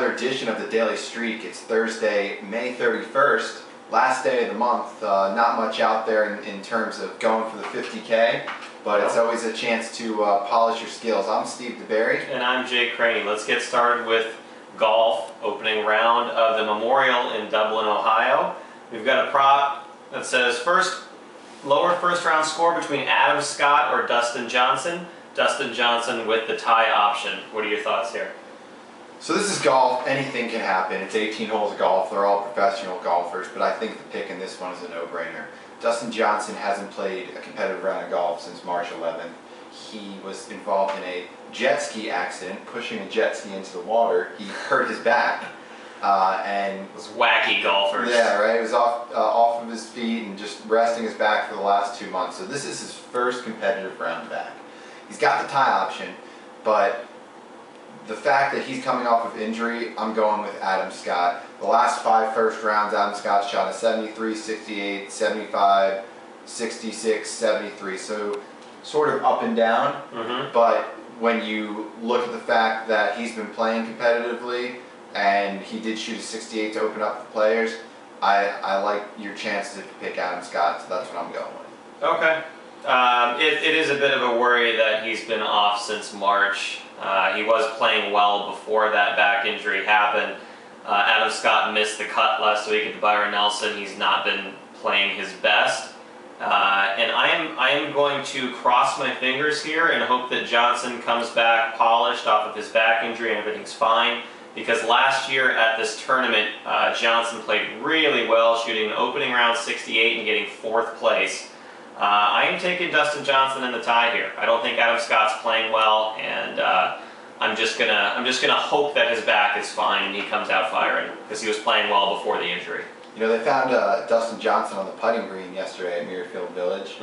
another edition of the Daily Streak. It's Thursday, May 31st, last day of the month. Not much out there in terms of going for the 50K, but it's always a chance to polish your skills. I'm Steve DeBerry. And I'm Jay Craney. Let's get started with golf, opening round of the Memorial in Dublin, Ohio. We've got a prop that says lower first round score between Adam Scott or Dustin Johnson. Dustin Johnson with the tie option. What are your thoughts here? So this is golf. Anything can happen. It's 18 holes of golf. They're all professional golfers, but I think the pick in this one is a no-brainer. Dustin Johnson hasn't played a competitive round of golf since March 11th. He was involved in a jet ski accident, pushing a jet ski into the water. He hurt his back. And those wacky golfers. Yeah, right. He was off of his feet and just resting his back for the last 2 months. So this is his first competitive round back. He's got the tie option, but the fact that he's coming off of injury, I'm going with Adam Scott. The last 5 first rounds, Adam Scott shot a 73, 68, 75, 66, 73. So sort of up and down. But when you look at the fact that he's been playing competitively and he did shoot a 68 to open up the players, I like your chances if you pick Adam Scott, so that's what I'm going with. Okay. It is a bit of a worry that he's been off since March. He was playing well before that back injury happened. Adam Scott missed the cut last week at the Byron Nelson. He's not been playing his best. And I am going to cross my fingers here and hope that Johnson comes back polished off of his back injury and everything's fine. Because last year at this tournament, Johnson played really well, shooting an opening round 68 and getting 4th place. I am taking Dustin Johnson in the tie here. I don't think Adam Scott's playing well, and I'm just gonna hope that his back is fine and he comes out firing because he was playing well before the injury. You know, they found Dustin Johnson on the putting green yesterday at Muirfield Village.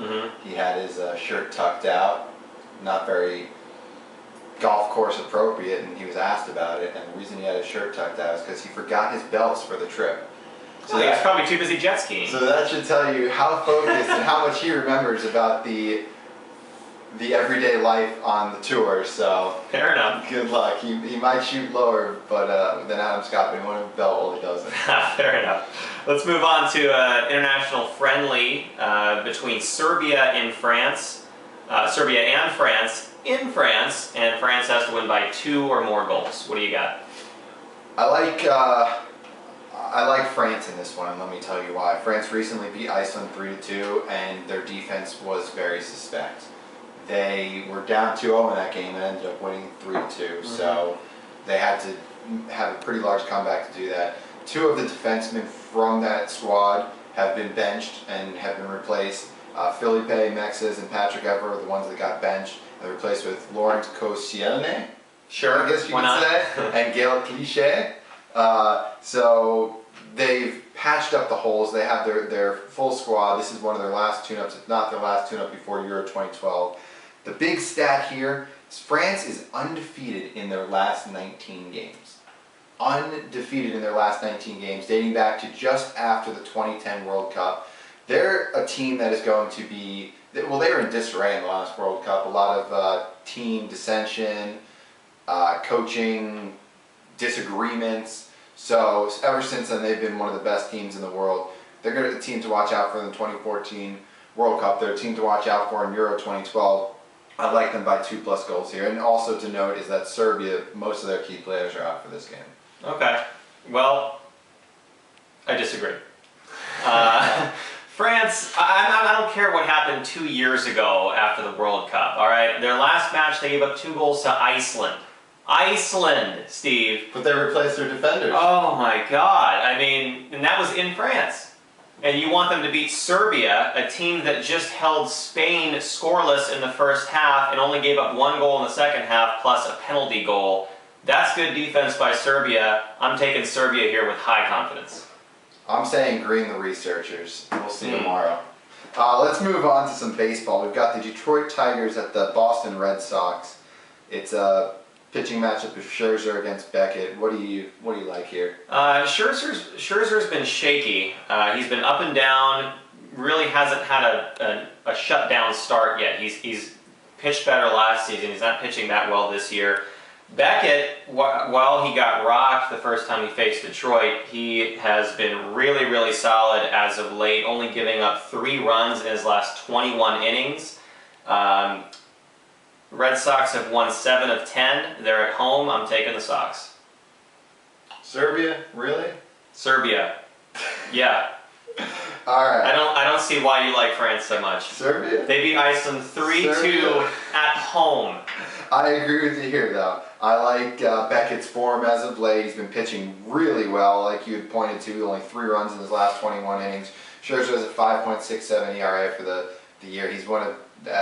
He had his shirt tucked out, not very golf course appropriate, and he was asked about it. And the reason he had his shirt tucked out is because he forgot his belts for the trip. So he was probably too busy jet skiing. So that should tell you how focused and how much he remembers about the everyday life on the tour. So fair enough. Good luck. He might shoot lower, but than Adam Scott, but he won't have a belt while he doesn't. Fair enough. Let's move on to an international friendly between Serbia and France. Serbia and France in France, and France has to win by 2 or more goals. What do you got? I like France in this one, and let me tell you why. France recently beat Iceland 3-2, and their defense was very suspect. They were down 2-0 in that game and ended up winning 3-2, so they had to have a pretty large comeback to do that. 2 of the defensemen from that squad have been benched and have been replaced. Felipe Mexes and Patrick Evra are the ones that got benched, and replaced with Laurent Koscielny, sure, I guess you could say, and Gael Clichy. So they've patched up the holes. They have their full squad. This is one of their last tune-ups, if not their last tune-up before Euro 2012. The big stat here is France is undefeated in their last 19 games. Undefeated in their last 19 games, dating back to just after the 2010 World Cup. They're a team that is going to be, well, they were in disarray in the last World Cup. A lot of team dissension, coaching disagreements. So ever since then, they've been one of the best teams in the world. They're a team to watch out for in the 2014 World Cup. They're a team to watch out for in Euro 2012. I like them by 2+ goals here. And also to note is that Serbia, most of their key players are out for this game. Okay. Well, I disagree. France, I don't care what happened 2 years ago after the World Cup, all right? Their last match, they gave up 2 goals to Iceland. Iceland, Steve. But they replaced their defenders. Oh my God. I mean, and that was in France. And you want them to beat Serbia, a team that just held Spain scoreless in the first half and only gave up 1 goal in the second half plus a penalty goal. That's good defense by Serbia. I'm taking Serbia here with high confidence. I'm saying green the researchers. We'll see tomorrow. Let's move on to some baseball. We've got the Detroit Tigers at the Boston Red Sox. It's a pitching matchup of Scherzer against Beckett. What do you like here? Scherzer's been shaky. He's been up and down. Really hasn't had a shutdown start yet. He's pitched better last season. He's not pitching that well this year. Beckett, while he got rocked the first time he faced Detroit, he has been really, really solid as of late, only giving up 3 runs in his last 21 innings. Red Sox have won 7 of 10. They're at home. I'm taking the Sox. Serbia, really? Serbia. Yeah. All right. I don't see why you like France so much. Serbia? They beat Iceland 3-2 at home. I agree with you here, though. I like Beckett's form as of late. He's been pitching really well, like you had pointed to. Only 3 runs in his last 21 innings. Scherzer has a 5.67 ERA for the year. He's one of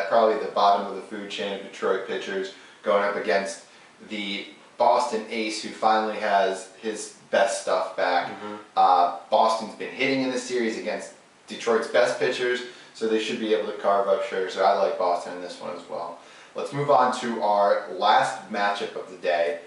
probably the bottom of the food chain of Detroit pitchers, going up against the Boston ace, who finally has his best stuff back. Boston's been hitting in this series against Detroit's best pitchers, so they should be able to carve up Scherzer. I like Boston in this one as well. Let's move on to our last matchup of the day.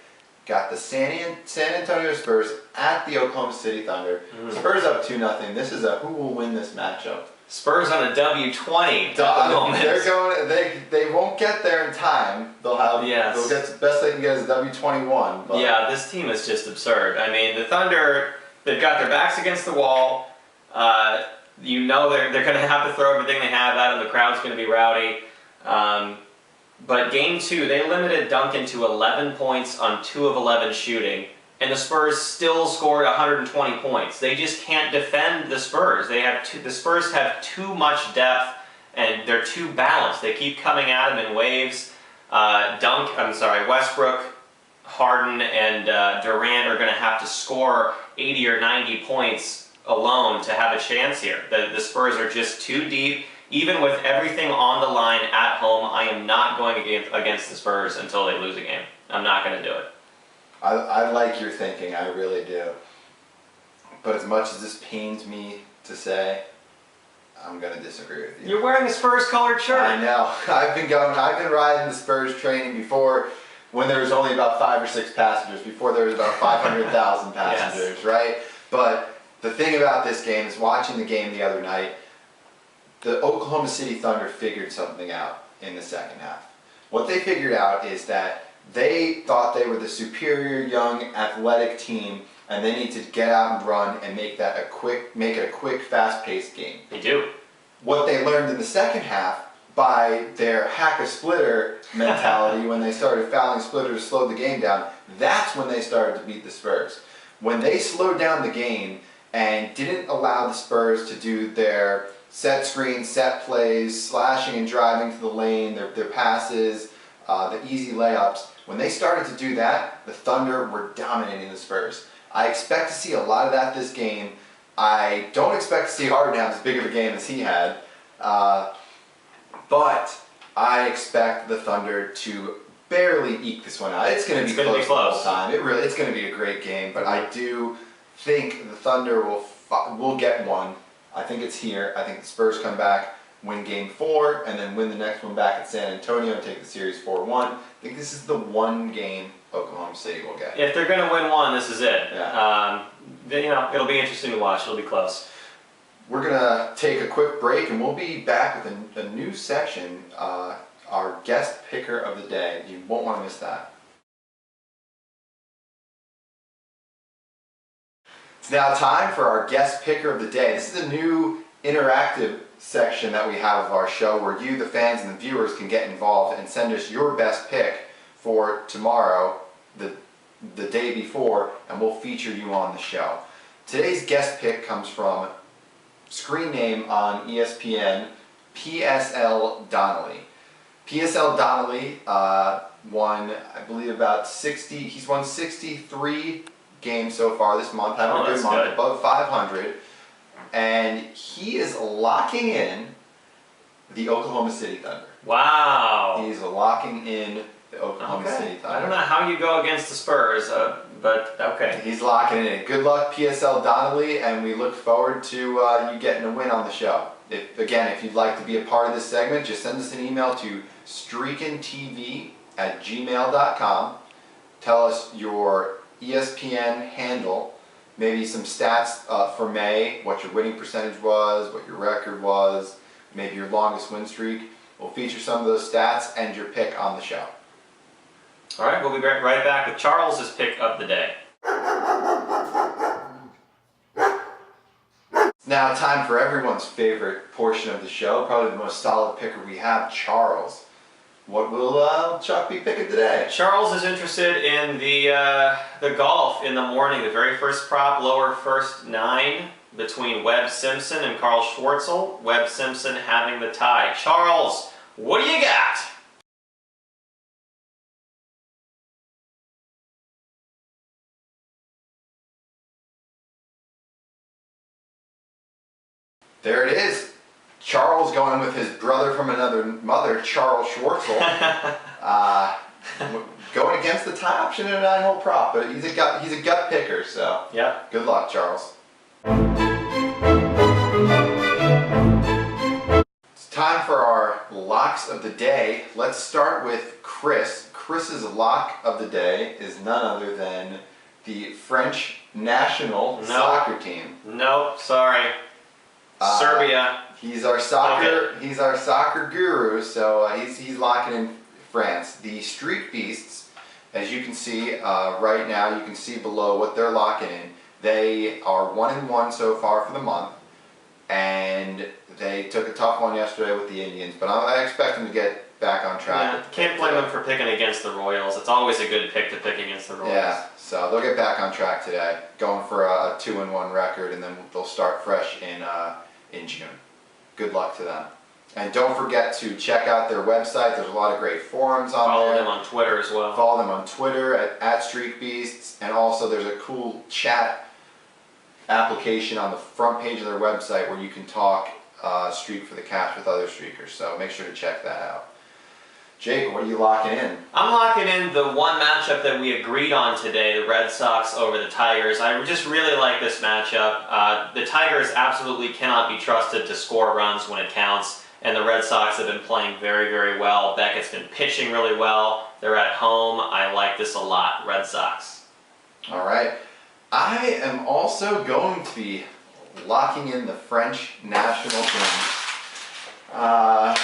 Got the San Antonio Spurs at the Oklahoma City Thunder. Spurs up 2-0. This is a who will win this matchup. Spurs on a W20 at the moment. They're going. They won't get there in time. They'll have. Yes. They'll get the best they can get is W21. But. Yeah, this team is just absurd. I mean, the Thunder, they've got their backs against the wall. You know they're going to have to throw everything they have at them. The crowd's going to be rowdy. But game 2, they limited Duncan to 11 points on 2 of 11 shooting, and the Spurs still scored 120 points. They just can't defend the Spurs. The Spurs have too much depth, and they're too balanced. They keep coming at them in waves. Westbrook, Harden, and Durant are going to have to score 80 or 90 points alone to have a chance here. The Spurs are just too deep. Even with everything on the line at home, I am not going against the Spurs until they lose a game. I'm not going to do it. I like your thinking, I really do. But as much as this pains me to say, I'm going to disagree with you. You're wearing a Spurs-colored shirt. I know. I've been riding the Spurs training before, when there was only about 5 or 6 passengers, before there was about 500,000 passengers, yes. Right? But the thing about this game is, watching the game the other night, the Oklahoma City Thunder figured something out in the second half. What they figured out is that they thought they were the superior young athletic team, and they need to get out and run and make it a quick, fast-paced game. They do. What they learned in the second half, by their hack-a-splitter mentality, when they started fouling splitters to slow the game down, that's when they started to beat the Spurs. When they slowed down the game and didn't allow the Spurs to do their set screens, set plays, slashing and driving to the lane, their passes, the easy layups. When they started to do that, the Thunder were dominating the Spurs. I expect to see a lot of that this game. I don't expect to see Harden have as big of a game as he had, but I expect the Thunder to barely eke this one out. It's going to be close the whole time. It's going to be a great game, but I do think the Thunder will get one. I think it's here. I think the Spurs come back, win game 4, and then win the next one back at San Antonio and take the series 4-1. I think this is the one game Oklahoma City will get. If they're going to win one, this is it. Yeah. It'll be interesting to watch. It'll be close. We're going to take a quick break, and we'll be back with a new section, our guest picker of the day. You won't want to miss that. It's now time for our guest picker of the day. This is a new interactive section that we have of our show, where you, the fans and the viewers, can get involved and send us your best pick for tomorrow, the day before, and we'll feature you on the show. Today's guest pick comes from screen name on ESPN, PSL Donnelly. PSL Donnelly won, I believe, about 60. He's won 63 games so far this month, having a good month, above 500, and he is locking in the Oklahoma City Thunder. Wow. He's locking in the Oklahoma City Thunder. I don't know how you go against the Spurs, but okay. He's locking it in. Good luck, PSL Donnelly, and we look forward to you getting a win on the show. If you'd like to be a part of this segment, just send us an email to streakintv@gmail.com. Tell us your ESPN handle, maybe some stats for May, what your winning percentage was, what your record was, maybe your longest win streak. We'll feature some of those stats and your pick on the show. All right, we'll be right back with Charles's pick of the day. Now, time for everyone's favorite portion of the show, probably the most solid picker we have, Charles. What will Chuck be picking today? Charles is interested in the golf in the morning, the very first prop, lower first 9 between Webb Simpson and Carl Schwartzel. Webb Simpson having the tie. Charles, what do you got? There it is. Charles going with his brother from another mother, Charles Schwartzel. Going against the tie option in a 9-hole prop, but he's a gut picker, so Yep. Good luck, Charles. It's time for our locks of the day. Let's start with Chris. Chris's lock of the day is none other than the French national soccer team. Nope, sorry. Serbia. He's our soccer. Okay. He's our soccer guru. So he's locking in France. The Streak Beasts, as you can see right now, you can see below what they're locking in. They are 1-1 so far for the month, and they took a tough one yesterday with the Indians. But I expect them to get back on track. Yeah, can't blame them for picking against the Royals. It's always a good pick to pick against the Royals. Yeah, so they'll get back on track today, going for a 2-1 record, and then they'll start fresh in June. Good luck to them. And don't forget to check out their website. There's a lot of great forums on there. Follow them on Twitter as well. Follow them on Twitter at Streak Beasts. And also there's a cool chat application on the front page of their website where you can talk Streak for the Cash with other streakers. So make sure to check that out. Jake, what are you locking in? I'm locking in the one matchup that we agreed on today, the Red Sox over the Tigers. I just really like this matchup. The Tigers absolutely cannot be trusted to score runs when it counts, and the Red Sox have been playing very, very well. Beckett's been pitching really well. They're at home. I like this a lot. Red Sox. All right. I am also going to be locking in the French national team.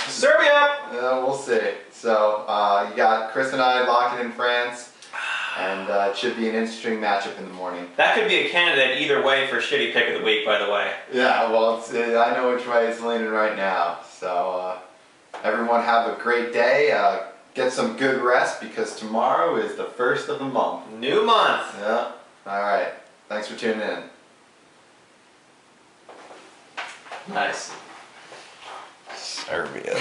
Serbia! We'll see. So you got Chris and I locking in France, and it should be an interesting matchup in the morning. That could be a candidate either way for shitty pick of the week, by the way. Yeah, well, I know which way it's leaning right now. So everyone have a great day. Get some good rest because tomorrow is the first of the month. New month. Yeah. All right. Thanks for tuning in. Nice. Serbia.